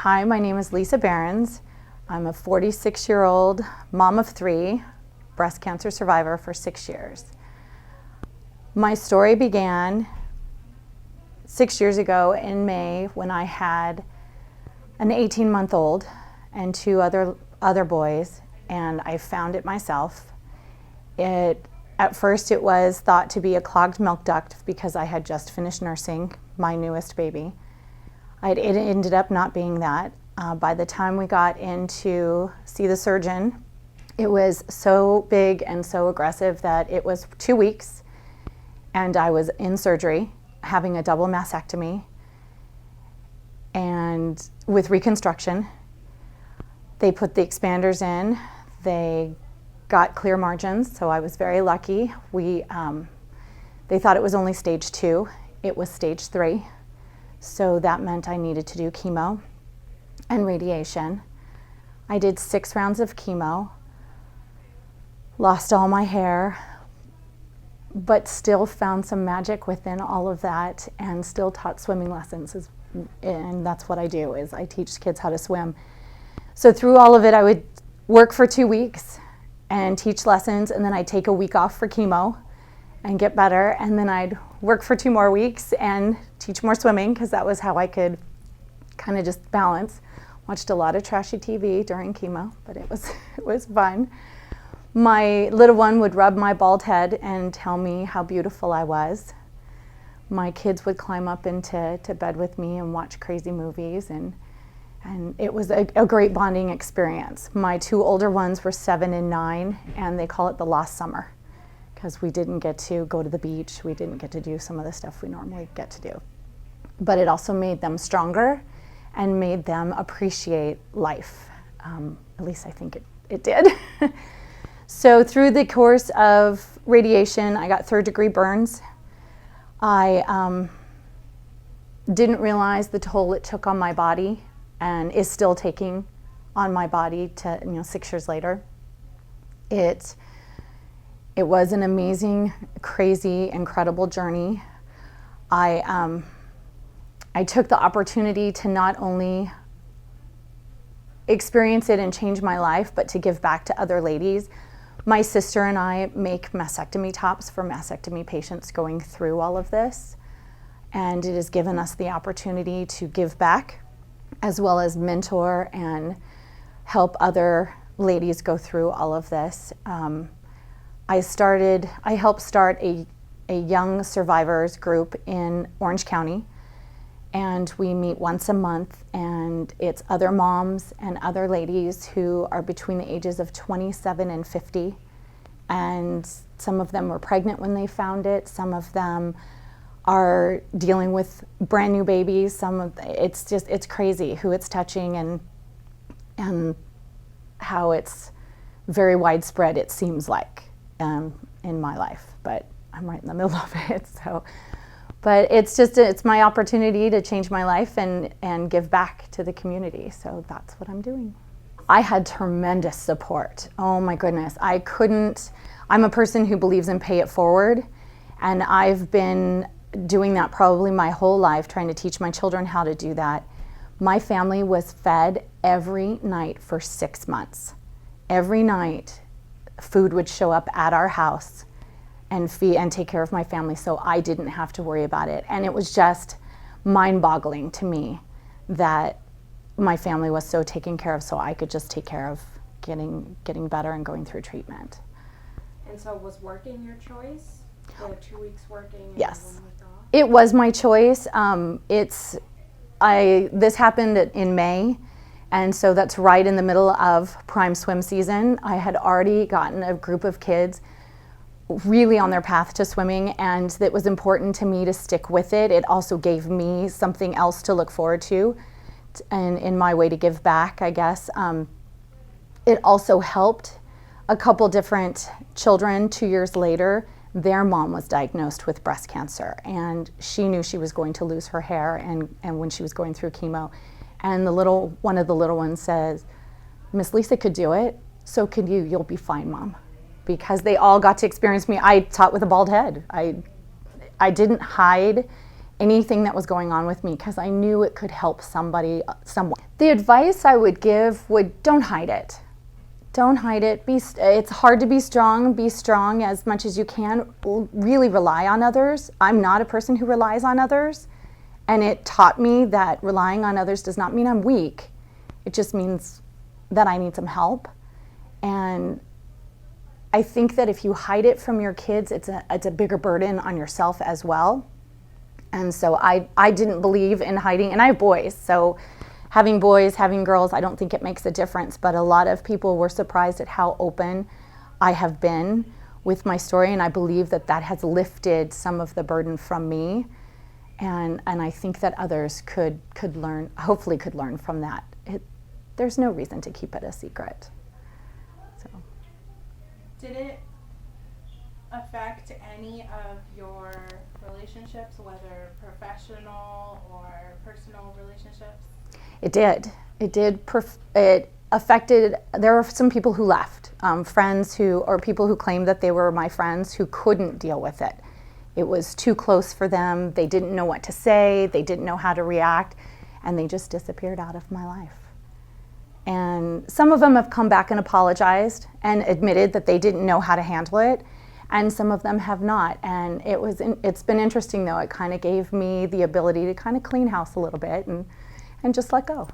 Hi, my name is Lesa Behrens. I'm a 46-year-old mom of 3, breast cancer survivor for 6 years. My story began 6 years ago in May when I had an 18-month-old and 2 other boys, and I found it myself. At first it was thought to be a clogged milk duct because I had just finished nursing my newest baby. It ended up not being that. By the time we got in to see the surgeon, it was so big and so aggressive that it was 2 weeks, and I was in surgery having a double mastectomy and with reconstruction. They put the expanders in. They got clear margins, so I was very lucky. They thought it was only stage 2. It was stage 3. So that meant I needed to do chemo and radiation. I did 6 rounds of chemo, lost all my hair, but still found some magic within all of that and still taught swimming lessons. And that's what I do, is I teach kids how to swim. So through all of it, I would work for 2 weeks and teach lessons, and then I'd take a week off for chemo and get better, and then I'd work for 2 more weeks and teach more swimming, because that was how I could kind of just balance. Watched a lot of trashy TV during chemo, but it was fun. My little one would rub my bald head and tell me how beautiful I was. My kids would climb up into bed with me and watch crazy movies, and it was a great bonding experience. My 2 older ones were 7 and 9, and they call it the lost summer, because we didn't get to go to the beach. We didn't get to do some of the stuff we normally get to do. But it also made them stronger and made them appreciate life. At least I think it did. So through the course of radiation, I got 3rd-degree burns. I didn't realize the toll it took on my body, and is still taking on my body 6 years later. It was an amazing, crazy, incredible journey. I took the opportunity to not only experience it and change my life, but to give back to other ladies. My sister and I make mastectomy tops for mastectomy patients going through all of this, and it has given us the opportunity to give back, as well as mentor and help other ladies go through all of this. I helped start a young survivors group in Orange County, and we meet once a month, and it's other moms and other ladies who are between the ages of 27 and 50, and some of them were pregnant when they found it. Some of them are dealing with brand new babies. It's crazy who it's touching and how it's very widespread, it seems like, in my life, but I'm right in the middle of it. But it's my opportunity to change my life and give back to the community. So that's what I'm doing. I had tremendous support. Oh my goodness. I'm a person who believes in pay it forward, and I've been doing that probably my whole life, trying to teach my children how to do that. My family was fed every night for 6 months. Every night, food would show up at our house and feed and take care of my family, so I didn't have to worry about it. And it was just mind-boggling to me that my family was so taken care of, so I could just take care of getting better and going through treatment. And so was working your choice? The 2 weeks working and Yes. 1 week off? It was my choice. This happened in May, and so that's right in the middle of prime swim season. I had already gotten a group of kids really on their path to swimming, and it was important to me to stick with it. It also gave me something else to look forward to, and in my way to give back, I guess. It also helped a couple different children. 2 years later, their mom was diagnosed with breast cancer, and she knew she was going to lose her hair and when she was going through chemo. And one of the little ones says, "Miss Lesa could do it, so could you. You'll be fine, Mom." Because they all got to experience me. I taught with a bald head. I didn't hide anything that was going on with me because I knew it could help somebody, someone. The advice I would give would, don't hide it. Don't hide it. It's hard to be strong as much as you can. Really rely on others. I'm not a person who relies on others. And it taught me that relying on others does not mean I'm weak. It just means that I need some help. And I think that if you hide it from your kids, it's a bigger burden on yourself as well. And so I didn't believe in hiding, and I have boys, so having boys, having girls, I don't think it makes a difference, but a lot of people were surprised at how open I have been with my story, and I believe that that has lifted some of the burden from me, and I think that others could learn, hopefully could learn from that. There's no reason to keep it a secret. So. Did it affect any of your relationships, whether professional or personal relationships? It did. It affected, there were some people who left, friends or people who claimed that they were my friends who couldn't deal with it. It was too close for them. They didn't know what to say. They didn't know how to react. And they just disappeared out of my life. And some of them have come back and apologized and admitted that they didn't know how to handle it. And some of them have not. And it's been interesting, though. It kind of gave me the ability to kind of clean house a little bit and just let go.